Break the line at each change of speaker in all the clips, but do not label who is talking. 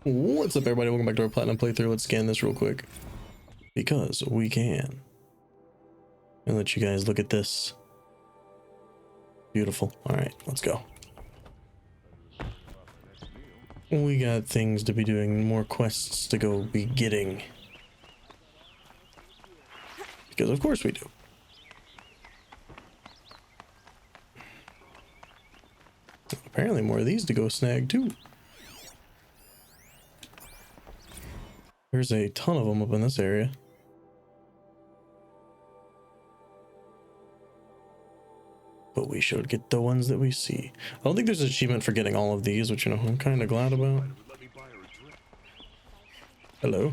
What's up, everybody? Welcome back to our Platinum playthrough. Let's scan this real quick because we can. And let you guys look at this. Beautiful. All right, let's go. We got things to be doing, more quests to go be getting. Because of course we do. Apparently more of these to go snag too. There's a ton of them up in this area. But we should get the ones that we see. I don't think there's an achievement for getting all of these, which, you know, I'm kind of glad about. Hello.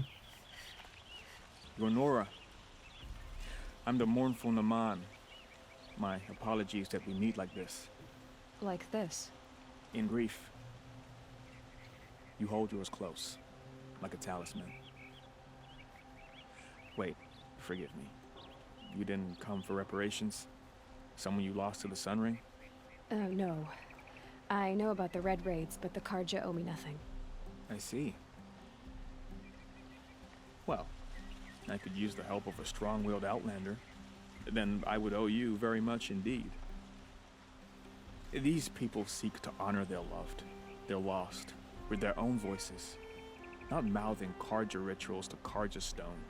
Nora, I'm the mournful Naman. My apologies that we meet like this.
Like this?
In grief. You hold yours close, like a talisman. Wait, forgive me. You didn't come for reparations? Someone you lost to the Sun Ring?
No. I know about the Red Raids, but the Karja owe me nothing.
I see. Well, I could use the help of a strong-willed outlander. Then I would owe you very much indeed. These people seek to honor their loved, their lost, with their own voices, not mouthing Karja rituals to Karja stone.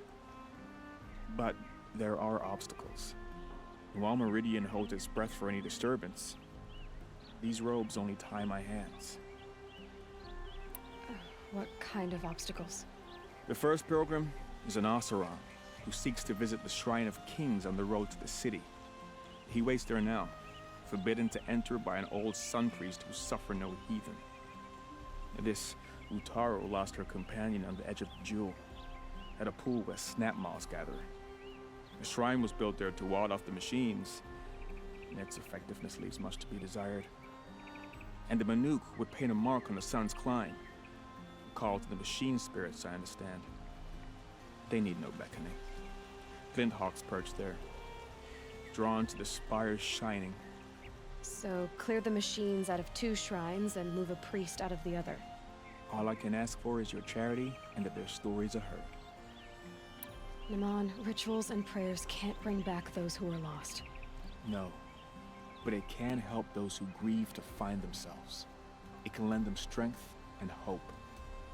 But there are obstacles. While Meridian holds its breath for any disturbance, these robes only tie my hands.
What kind of obstacles?
The first pilgrim is an Oseram who seeks to visit the Shrine of Kings on the road to the city. He waits there now, forbidden to enter by an old sun priest who suffer no heathen. This Utaro lost her companion on the edge of the Jewel, at a pool where snap moths gather. The shrine was built there to ward off the machines, and its effectiveness leaves much to be desired. And the Manuk would paint a mark on the sun's climb, a call to the machine spirits, I understand. They need no beckoning. Flint hawks perch there, drawn to the spire's shining.
So clear the machines out of 2 shrines and move a priest out of the other.
All I can ask for is your charity and that their stories are heard.
Naman, rituals and prayers can't bring back those who are lost.
No, but it can help those who grieve to find themselves. It can lend them strength and hope,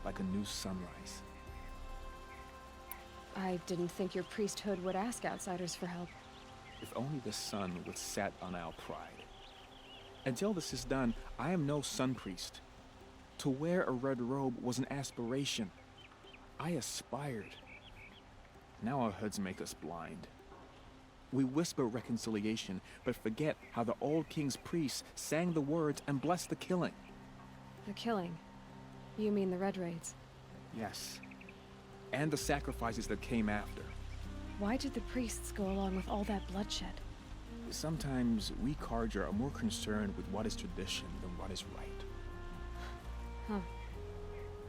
like a new sunrise.
I didn't think your priesthood would ask outsiders for help.
If only the sun would set on our pride. Until this is done, I am no sun priest. To wear a red robe was an aspiration. I aspired. Now our hoods make us blind. We whisper reconciliation, but forget how the old king's priests sang the words and blessed the killing.
The killing? You mean the Red Raids?
Yes. And the sacrifices that came after.
Why did the priests go along with all that bloodshed?
Sometimes we Karja are more concerned with what is tradition than what is right.
Huh.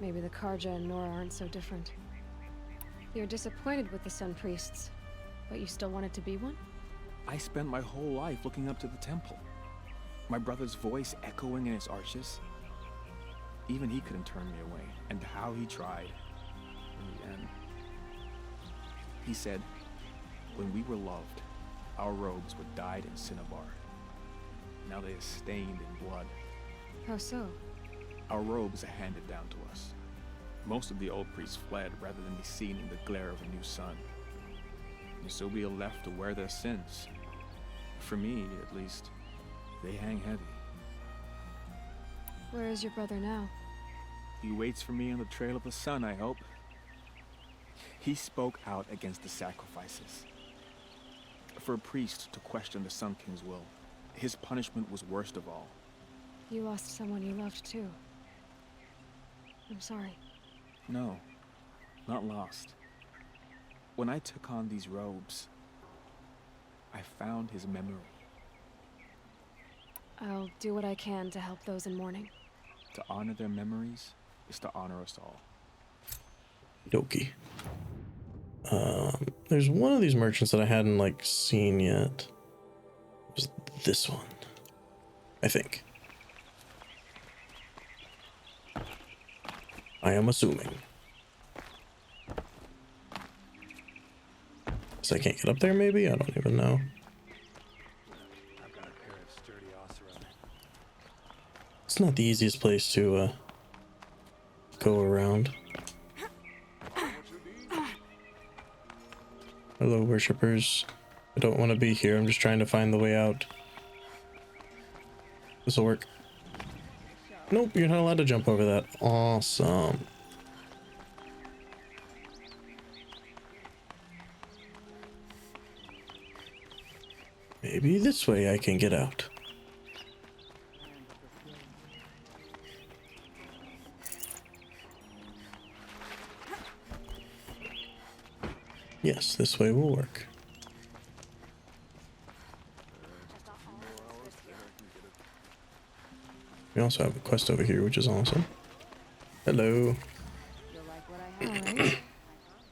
Maybe the Karja and Nora aren't so different. You're disappointed with the Sun Priests, but you still wanted to be one?
I spent my whole life looking up to the temple. My brother's voice echoing in its arches. Even he couldn't turn me away, and how he tried. In the end, he said, when we were loved, our robes were dyed in cinnabar. Now they are stained in blood.
How so?
Our robes are handed down to us. Most of the old priests fled rather than be seen in the glare of a new sun. And so we are left to wear their sins. For me, at least, they hang heavy.
Where is your brother now?
He waits for me on the trail of the sun, I hope. He spoke out against the sacrifices. For a priest to question the Sun King's will, his punishment was worst of all.
You lost someone you loved too. I'm sorry.
No, not lost. When I took on these robes, I found his memory.
I'll do what I can to help those in mourning.
To honor their memories is to honor us all.
Dokie. There's one of these merchants that I hadn't like seen yet. It was this one, I think. I am assuming. So I can't get up there, maybe? I don't even know.
I've got a pair of sturdy ossuary.
It's not the easiest place to go around. Hello, worshippers. I don't want to be here. I'm just trying to find the way out. This'll work. Nope, you're not allowed to jump over that. Awesome. Maybe this way I can get out. Yes, this way will work. We also have a quest over here, which is awesome. Hello.
You'll like what I have. All right.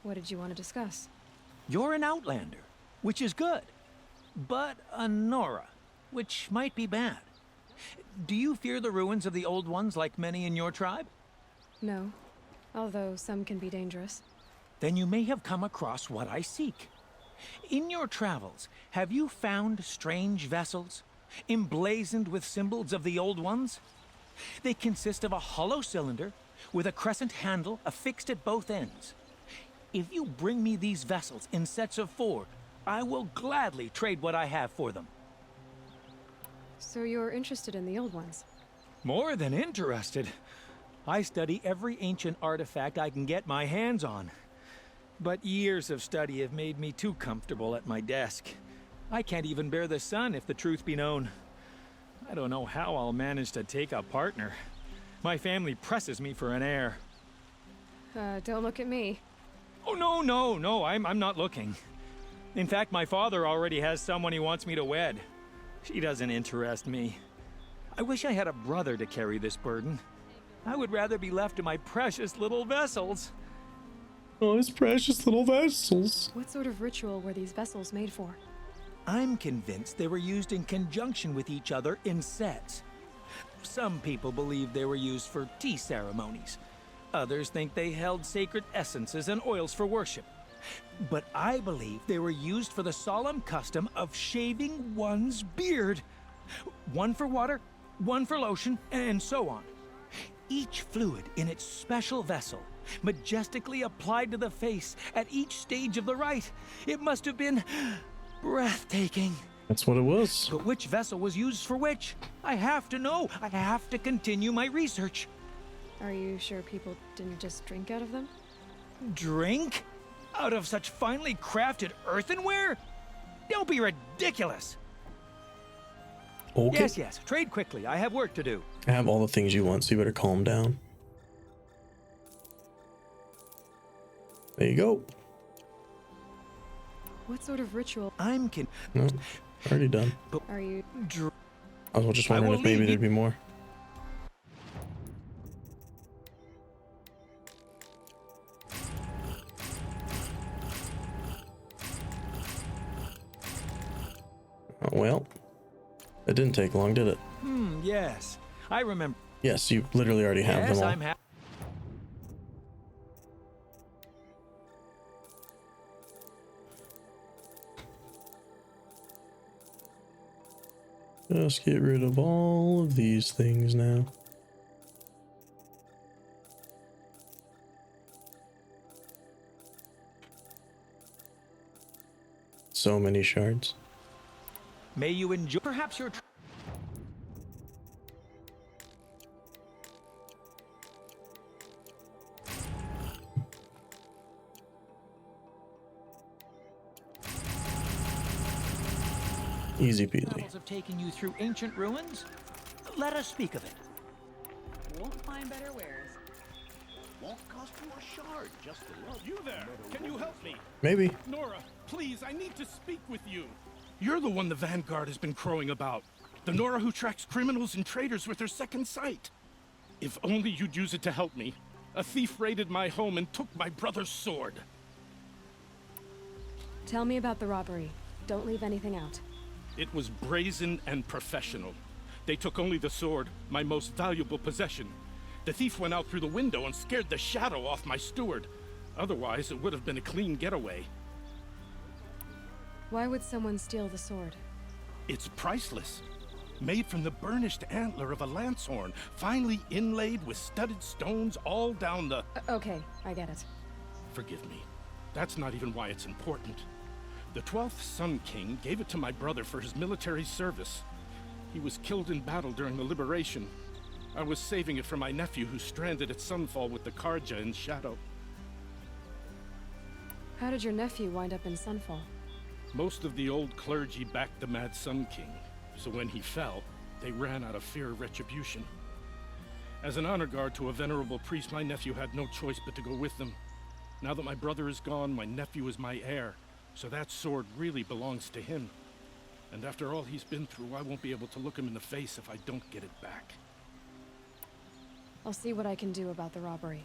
What did you want to discuss?
You're an outlander, which is good. But a Nora, which might be bad. Do you fear the ruins of the old ones like many in your tribe?
No, although some can be dangerous.
Then you may have come across what I seek. In your travels, have you found strange vessels, emblazoned with symbols of the old ones? They consist of a hollow cylinder with a crescent handle affixed at both ends. If you bring me these vessels in sets of 4, I will gladly trade what I have for them.
So you're interested in the old ones?
More than interested. I study every ancient artifact I can get my hands on. But years of study have made me too comfortable at my desk. I can't even bear the sun, if the truth be known. I don't know how I'll manage to take a partner. My family presses me for an heir.
Don't look at me.
Oh, no, I'm not looking. In fact, my father already has someone he wants me to wed. She doesn't interest me. I wish I had a brother to carry this burden. I would rather be left to my precious little vessels.
Oh, his precious little vessels.
What sort of ritual were these vessels made for?
I'm convinced they were used in conjunction with each other in sets. Some people believe they were used for tea ceremonies. Others think they held sacred essences and oils for worship. But I believe they were used for the solemn custom of shaving one's beard. One for water, one for lotion, and so on. Each fluid in its special vessel, majestically applied to the face at each stage of the rite. It must have been breathtaking.
That's what it was.
But which vessel was used for which? I have to know. I have to continue my research.
Are you sure people didn't just drink out of them?
Drink? Out of such finely crafted earthenware? Don't be ridiculous.
Okay.
Yes. Trade quickly. I have work to do.
I have all the things you want, so you better calm down. There you go.
What sort of ritual
No, already done.
are you?
I was just wondering if maybe there'd be more. Oh, well, it didn't take long, did it?
Yes. I remember.
Yes, you literally already have
Yes,
them all.
I'm happy.
Just get rid of all of these things now. So many shards.
May you enjoy. Perhaps your.
Easy peasy.
Travels have taken you through ancient ruins. Let us speak of it.
Won't find better wares.
Won't cost you a shard just to look.
You there! Can you help me?
Maybe.
Nora, please, I need to speak with you. You're the one the Vanguard has been crowing about. The Nora who tracks criminals and traitors with her second sight. If only you'd use it to help me. A thief raided my home and took my brother's sword.
Tell me about the robbery. Don't leave anything out.
It was brazen and professional. They took only the sword, my most valuable possession. The thief went out through the window and scared the shadow off my steward. Otherwise, it would have been a clean getaway.
Why would someone steal the sword?
It's priceless. Made from the burnished antler of a lancehorn, finely inlaid with studded stones all down the...
Okay, I get it.
Forgive me. That's not even why it's important. The 12th Sun King gave it to my brother for his military service. He was killed in battle during the Liberation. I was saving it for my nephew who's stranded at Sunfall with the Karja in Shadow.
How did your nephew wind up in Sunfall?
Most of the old clergy backed the Mad Sun King, so when he fell, they ran out of fear of retribution. As an honor guard to a venerable priest, my nephew had no choice but to go with them. Now that my brother is gone, my nephew is my heir, so that sword really belongs to him. And after all he's been through, I won't be able to look him in the face if I don't get it back.
I'll see what I can do about the robbery.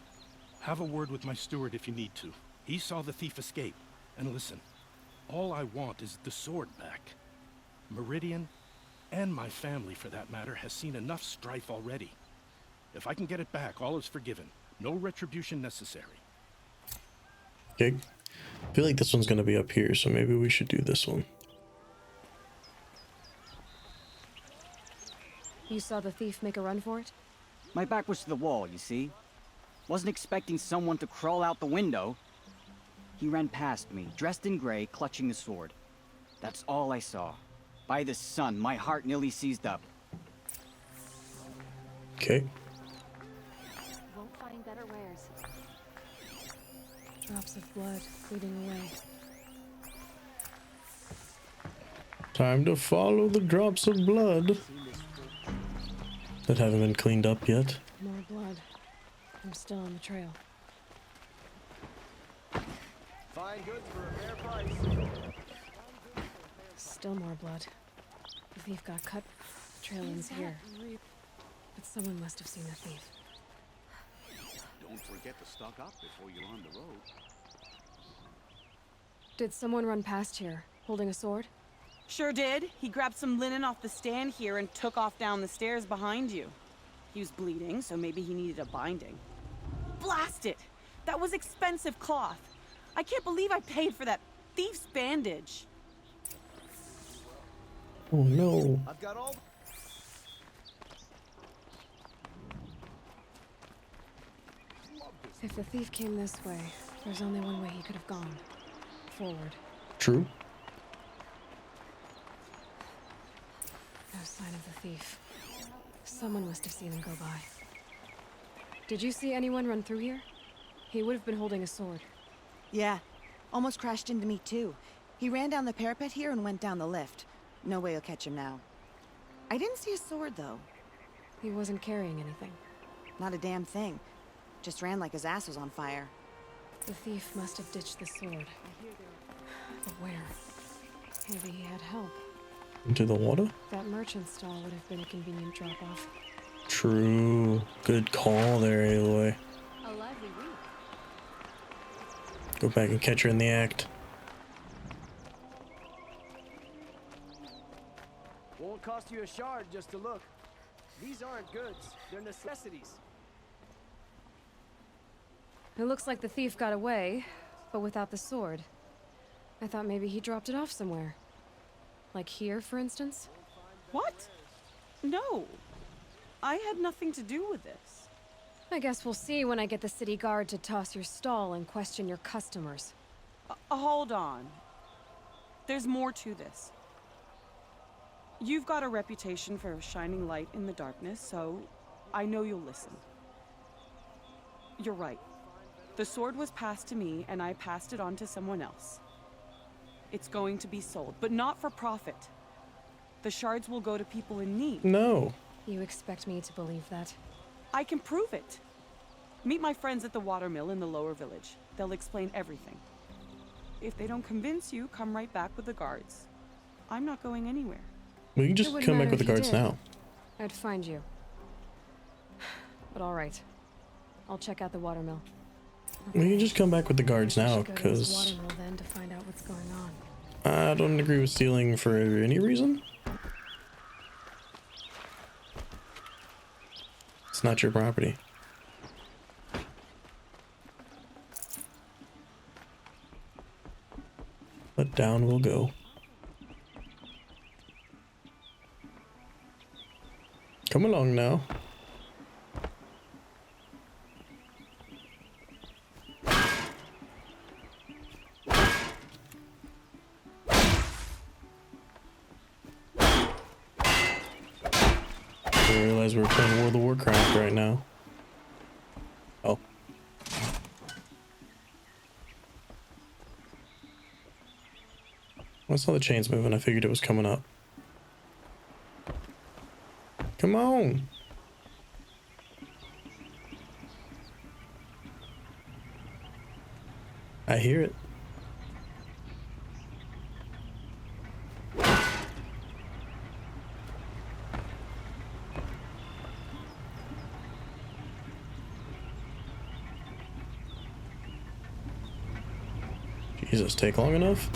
Have a word with my steward if you need to. He saw the thief escape. And listen, all I want is the sword back. Meridian, and my family for that matter, has seen enough strife already. If I can get it back, all is forgiven. No retribution necessary.
Okay. I feel like this one's gonna be up here, so maybe we should do this one.
You saw the thief make a run for it?
My back was to the wall, you see? Wasn't expecting someone to crawl out the window. He ran past me, dressed in gray, clutching the sword. That's all I saw. By the sun, my heart nearly seized up.
Okay.
Won't find better wares. Drops of blood leading away.
Time to follow the drops of blood that haven't been cleaned up yet.
More blood. I'm still on the trail.
Fine goods for a fair price.
Still more blood. The thief got cut. The trail ends here. But someone must have seen the thief.
Don't forget to stock up before you're on the road.
Did someone run past here, holding a sword?
Sure did. He grabbed some linen off the stand here and took off down the stairs behind you. He was bleeding, so maybe he needed a binding. Blast it! That was expensive cloth. I can't believe I paid for that thief's bandage.
Oh no.
I've got all.
If the thief came this way, there's only one way he could have gone. Forward.
True.
No sign of the thief. Someone must have seen him go by. Did you see anyone run through here? He would have been holding a sword.
Yeah. Almost crashed into me too. He ran down the parapet here and went down the lift. No way you'll catch him now. I didn't see a sword though.
He wasn't carrying anything.
Not a damn thing. Just ran like his ass was on fire.
The thief must have ditched the sword. But where? Maybe he had help.
Into the water?
That merchant stall would have been a convenient drop-off.
True. Good call there, Aloy.
A lively week.
Go back and catch her in the act.
Won't cost you a shard just to look. These aren't goods, they're necessities.
It looks like the thief got away, but without the sword. I thought maybe he dropped it off somewhere. Like here, for instance?
What? No. I had nothing to do with this.
I guess we'll see when I get the city guard to toss your stall and question your customers.
Hold on. There's more to this. You've got a reputation for shining light in the darkness, so I know you'll listen. You're right. The sword was passed to me, and I passed it on to someone else. It's going to be sold, but not for profit. The shards will go to people in need.
No.
You expect me to believe that?
I can prove it. Meet my friends at the watermill in the lower village. They'll explain everything. If they don't convince you, come right back with the guards. I'm not going anywhere.
We can just come back with the guards now.
I'd find you. But all right. I'll check out the watermill.
We can just come back with the guards now,
Go to this
because
watermill then to find out what's going on.
I don't agree with stealing for any reason. It's not your property. but down we'll go. Come along now. I realize we're playing World of Warcraft right now. Oh. I saw the chains moving. I figured it was coming up. Come on. I hear it. Jesus, take long enough?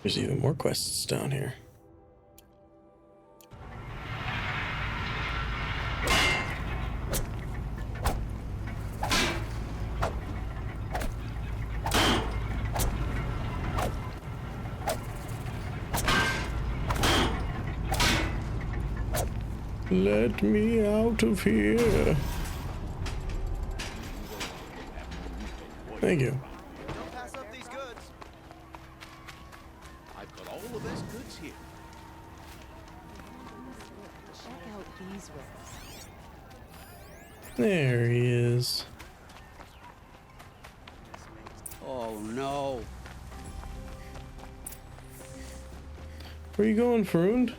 There's even more quests down here. Let me out of here. Thank you.
Don't pass up these goods. I've got all the best goods here.
Check out these relics.
There he is.
Oh no.
Where you going, Froond?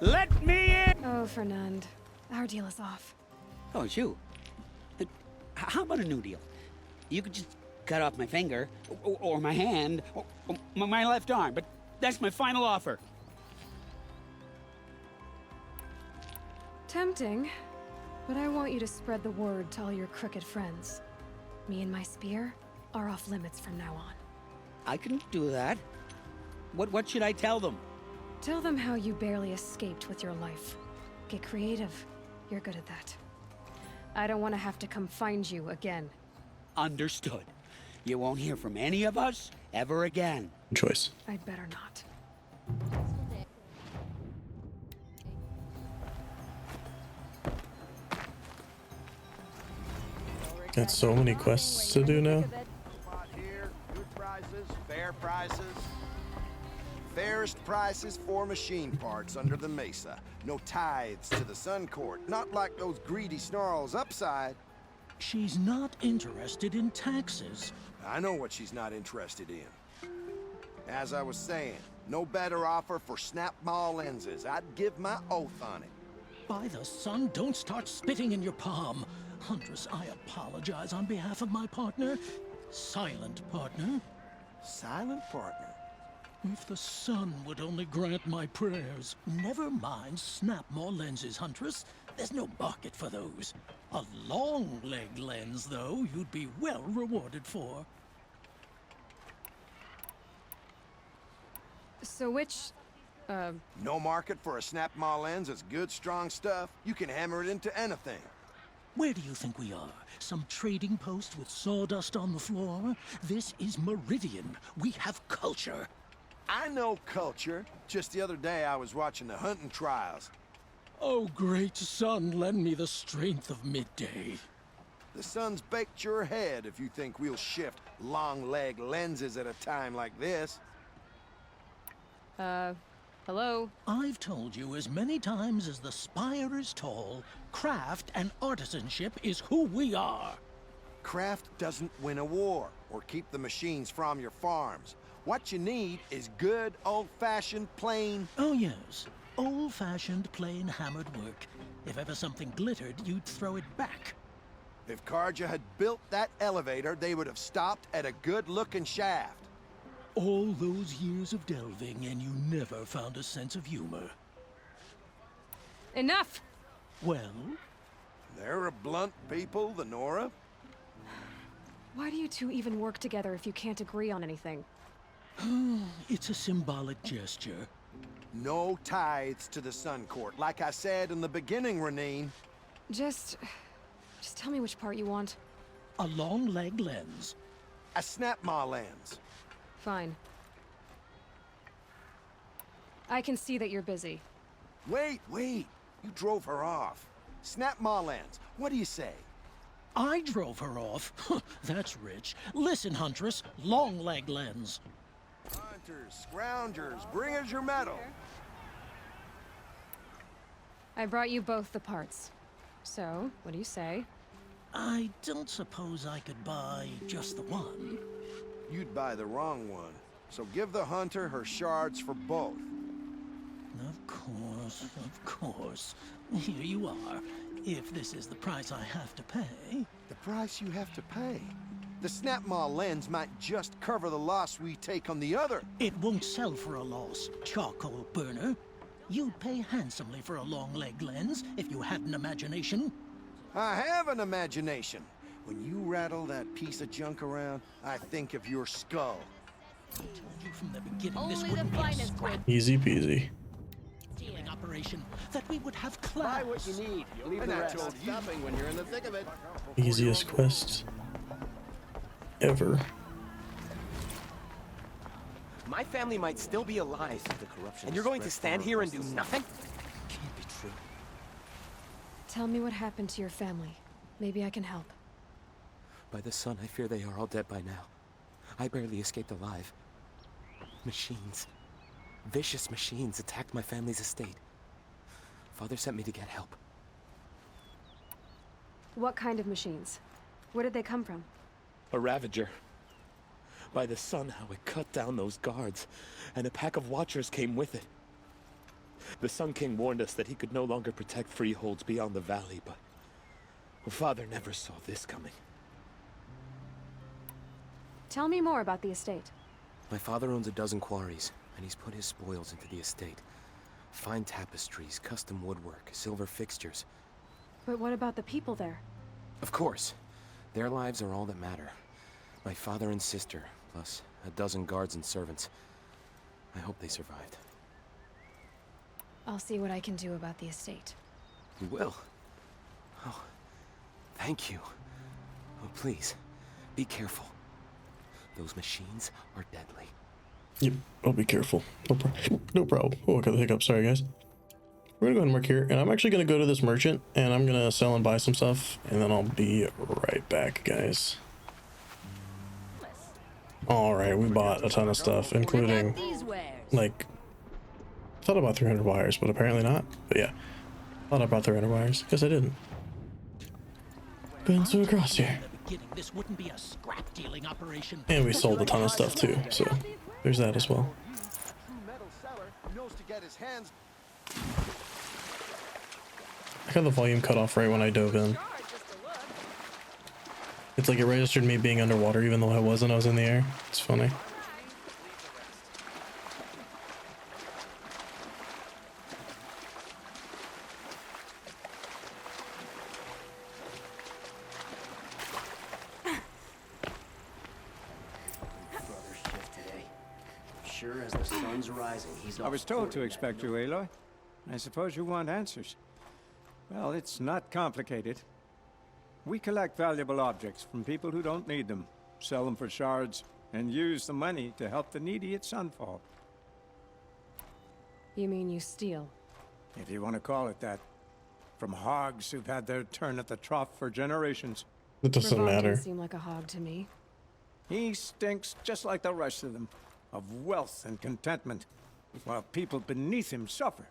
Let me in!
Oh, Fernand. Our deal is off.
Oh, it's you. How about a new deal? You could just cut off my finger, or my hand, or my left arm, but that's my final offer.
Tempting, but I want you to spread the word to all your crooked friends. Me and my spear are off limits from now on.
I can do that. What should I tell them?
Tell them how you barely escaped with your life. Get creative. You're good at that. I don't want to have to come find you again.
Understood. You won't hear from any of us ever again.
Good choice.
I'd better not.
Got so many quests to do now.
Here, good prices, fair prices. Fairest prices for machine parts under the mesa. No tithes to the Sun Court. Not like those greedy snarls upside.
She's not interested in taxes.
I know what she's not interested in. As I was saying, no better offer for snap ball lenses. I'd give my oath on it.
By the sun, don't start spitting in your palm. Huntress, I apologize on behalf of my partner. Silent partner.
Silent partner?
If the sun would only grant my prayers. Never mind snap more lenses, Huntress. There's no market for those. A long leg lens, though, you'd be well rewarded for.
So which,
No market for a snap maw lens is good, strong stuff. You can hammer it into anything.
Where do you think we are? Some trading post with sawdust on the floor? This is Meridian. We have culture.
I know culture. Just the other day I was watching the hunting trials.
Oh, great sun, lend me the strength of midday.
The sun's baked your head if you think we'll shift long leg lenses at a time like this.
hello?
I've told you as many times as the spire is tall, craft and artisanship is who we are.
Craft doesn't win a war or keep the machines from your farms. What you need is good, old-fashioned, plain...
Oh, yes. Old-fashioned, plain hammered work. If ever something glittered, you'd throw it back.
If Karja had built that elevator, they would have stopped at a good-looking shaft.
All those years of delving, and you never found a sense of humor.
Enough!
Well?
They're a blunt people, the Nora.
Why do you two even work together if you can't agree on anything?
It's a symbolic gesture.
No tithes to the Sun Court, like I said in the beginning, Renine.
Just tell me which part you want.
A long leg lens.
A snap maw lens.
Fine. I can see that you're busy.
Wait. You drove her off. Snap maw lens. What do you say?
I drove her off. That's rich. Listen, Huntress, long leg lens.
Hunters, scroungers, bring us your metal.
I brought you both the parts. So, what do you say?
I don't suppose I could buy just the one.
You'd buy the wrong one. So give the hunter her shards for both.
Of course. Here you are. If this is the price I have to pay.
The price you have to pay? The snap maw lens might just cover the loss we take on the other.
It won't sell for a loss, charcoal burner. You'd pay handsomely for a long leg lens if you had an imagination.
I have an imagination. When you rattle that piece of junk around, I think of your skull.
I told you from the beginning this wouldn't be a scrap
Easy peasy.
dealing operation, that we would have class.
Buy what you need. Leave the rest. Stopping when you're in the thick of it.
Easiest quest ever.
My family might still be alive, and you're going to stand here and do nothing?
Can't be true.
Tell me what happened to your family. Maybe I can help.
By the sun, I fear they are all dead by now. I barely escaped alive. Machines. Vicious machines attacked my family's estate. Father sent me to get help.
What kind of machines? Where did they come from?
A Ravager. By the sun, how it cut down those guards, and a pack of watchers came with it. The Sun King warned us that he could no longer protect freeholds beyond the valley, but Father never saw this coming.
Tell me more about the estate.
My father owns a dozen quarries, and he's put his spoils into the estate. Fine tapestries, custom woodwork, silver fixtures.
But what about the people there?
Of course. Their lives are all that matter. My father and sister, plus a dozen guards and servants. I hope they survived.
I'll see what I can do about the estate.
You will? Oh, thank you. Oh, please, be careful. Those machines are deadly.
Yep, I'll be careful. No problem. Oh, I got the hiccup. Sorry, guys. We're gonna go ahead and mark here, and I'm actually gonna go to this merchant, and I'm gonna sell and buy some stuff, and then I'll be right back, guys. All right, we bought a ton of stuff, including like I thought about 300 wires, but apparently not. But yeah, thought about 300 wires. Guess I didn't. Go ahead and swim across here.
This wouldn't be a scrap dealing operation.
And we sold a ton of stuff too, so there's that as well. I got the volume cut off right when I dove in. It's like it registered me being underwater even though I wasn't. I was in the air. It's funny.
Sure as the sun's rising, he's
I was told to expect you, Aloy. I suppose you want answers. Well, it's not complicated. We collect valuable objects from people who don't need them, sell them for shards, and use the money to help the needy at Sunfall.
You mean you steal?
If you want to call it that. From hogs who've had their turn at the trough for generations.
It doesn't
Ravon
matter.
didn't seem like a hog to me.
He stinks just like the rest of them, of wealth and contentment, while people beneath him suffer.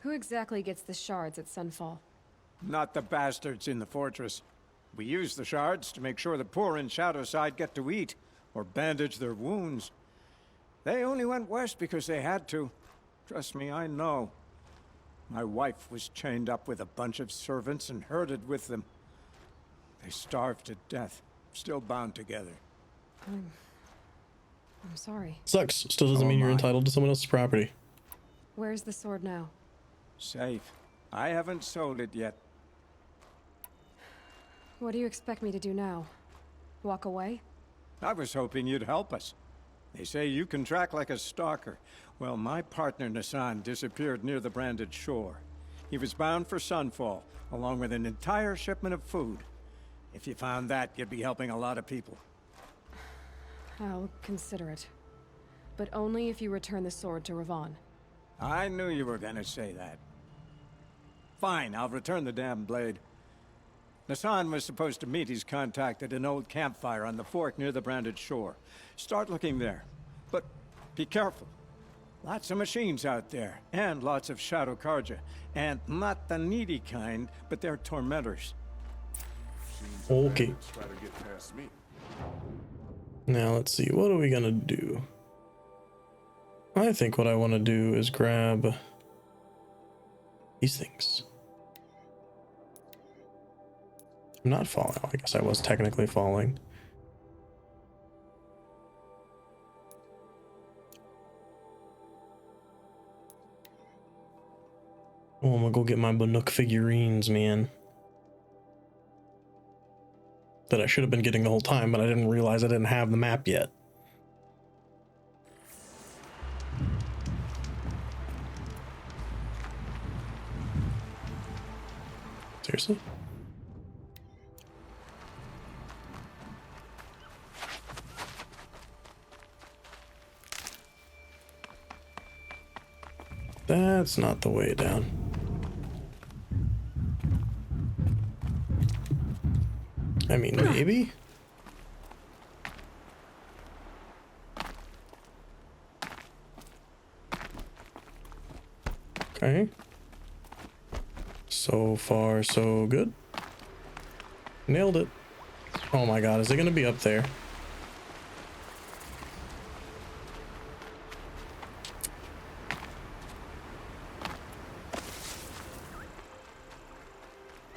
Who exactly gets the shards at Sunfall?
Not the bastards in the fortress. We use the shards to make sure the poor in Shadowside get to eat, or bandage their wounds. They only went west because they had to. Trust me, I know. My wife was chained up with a bunch of servants and herded with them. They starved to death, still bound together.
I'm sorry.
Sucks. Still doesn't mean you're entitled to someone else's property.
Where's the sword now?
Safe. I haven't sold it yet.
What do you expect me to do now? Walk away?
I was hoping you'd help us. They say you can track like a stalker. Well, my partner Nassan disappeared near the branded shore. He was bound for Sunfall, along with an entire shipment of food. If you found that, you'd be helping a lot of people.
I'll consider it. But only if you return the sword to Ravon.
I knew you were gonna say that. Fine, I'll return the damn blade. Nassan was supposed to meet his contact at an old campfire on the fork near the branded shore. Start looking there. But be careful. Lots of machines out there, and lots of Shadow Karja. And not the needy kind, but they're tormentors.
Okay.
Try to get past me.
Now let's see, what are we gonna do? I think what I want to do is grab these things. I'm not falling. I guess I was technically falling. Oh, I'm gonna go get my Banuk figurines, man. That I should have been getting the whole time, but I didn't realize I didn't have the map yet. Seriously? That's not the way down. I mean, maybe? Okay. So far, so good. Nailed it. Oh my god, is it gonna be up there?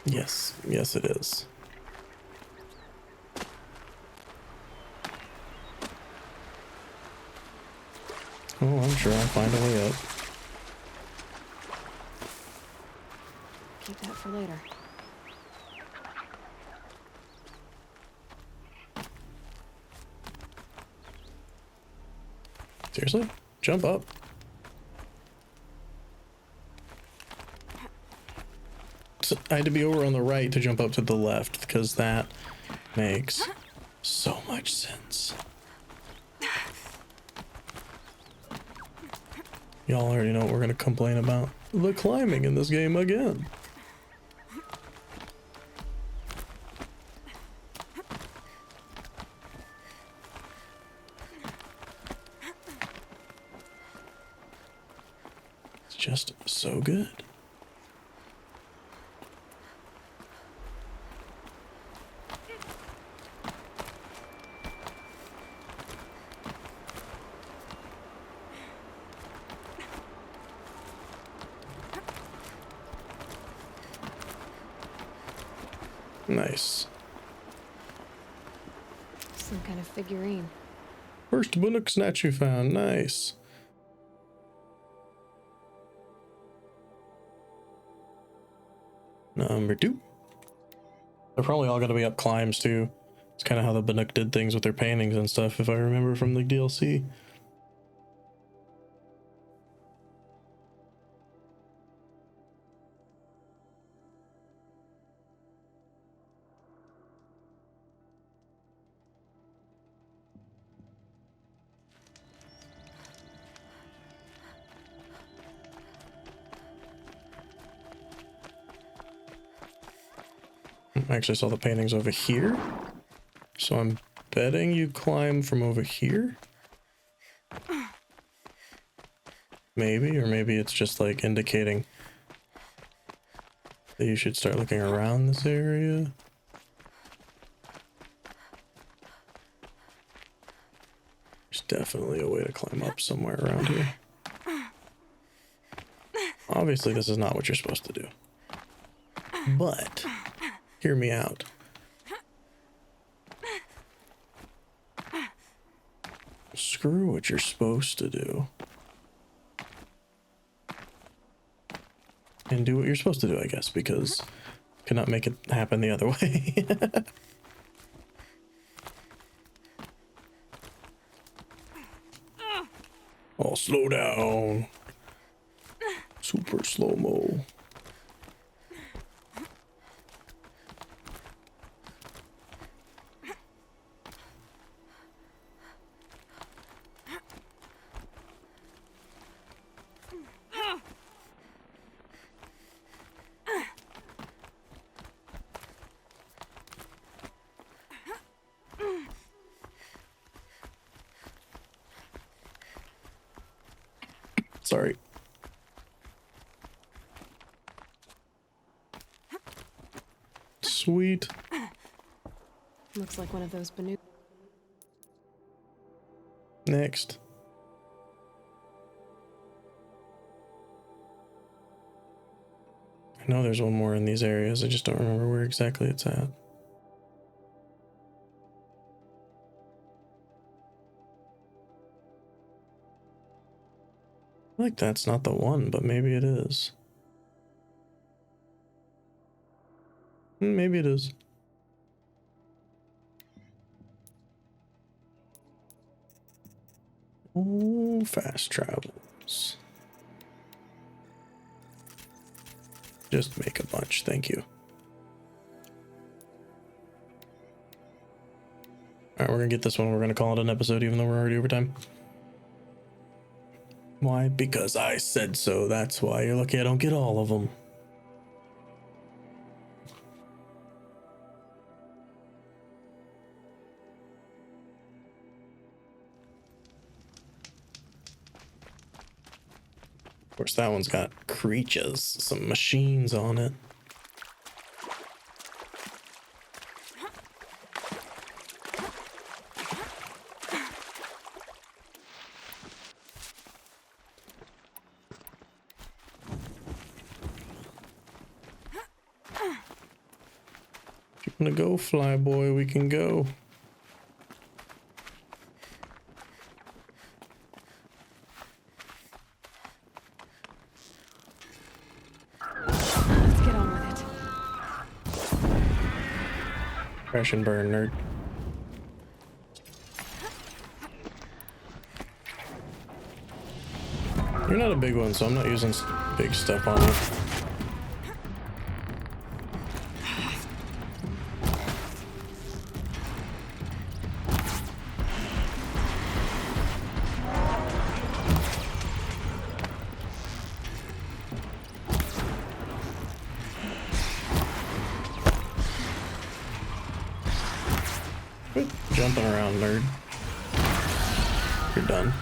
Yes, yes it is. Oh, I'm sure I'll find a way up.
Keep that for later.
Seriously? Jump up. So I had to be over on the right to jump up to the left because that makes so much sense. Y'all already know what we're gonna complain about. The climbing in this game again. It's just so good. Nice.
Some kind of figurine.
First Banuk statue found. Nice. Number 2. They're probably all going to be up climbs too. It's kind of how the Banuk did things with their paintings and stuff, if I remember from the DLC. I actually saw the paintings over here, so I'm betting you climb from over here. Maybe, or maybe it's just like indicating that you should start looking around this area. There's definitely a way to climb up somewhere around here. Obviously, this is not what you're supposed to do, but hear me out. Screw what you're supposed to do. and do what you're supposed to do, I guess, because cannot make it happen the other way. Oh, slow down. Super slow-mo. Sorry. Sweet.
Looks like one of those Banu.
Next. I know there's one more in these areas. I just don't remember where exactly it's at. I feel like that's not the one, but maybe it is. Maybe it is. Oh, fast travels. Just make a bunch, thank you. Alright, we're gonna get this one. We're gonna call it an episode even though we're already over time. Why? Because I said so. That's why. You're lucky I don't get all of them. Of course, that one's got creatures, some machines on it. If you wanna go, fly boy, we can go.
Let's get on with it.
Crash and burn, nerd. You're not a big one, so I'm not using big stuff on you. Quit jumping around, nerd. You're done.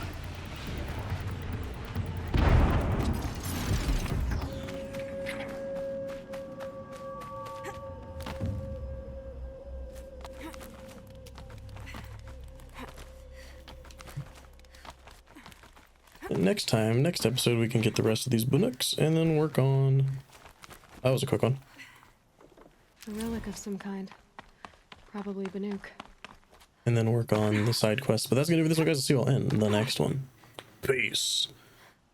And next episode, we can get the rest of these Bunooks and then work on... That was a quick one.
A relic of some kind. Probably Banuk.
And then work on the side quests. But that's gonna be this one, guys. See you all in the next one. Peace.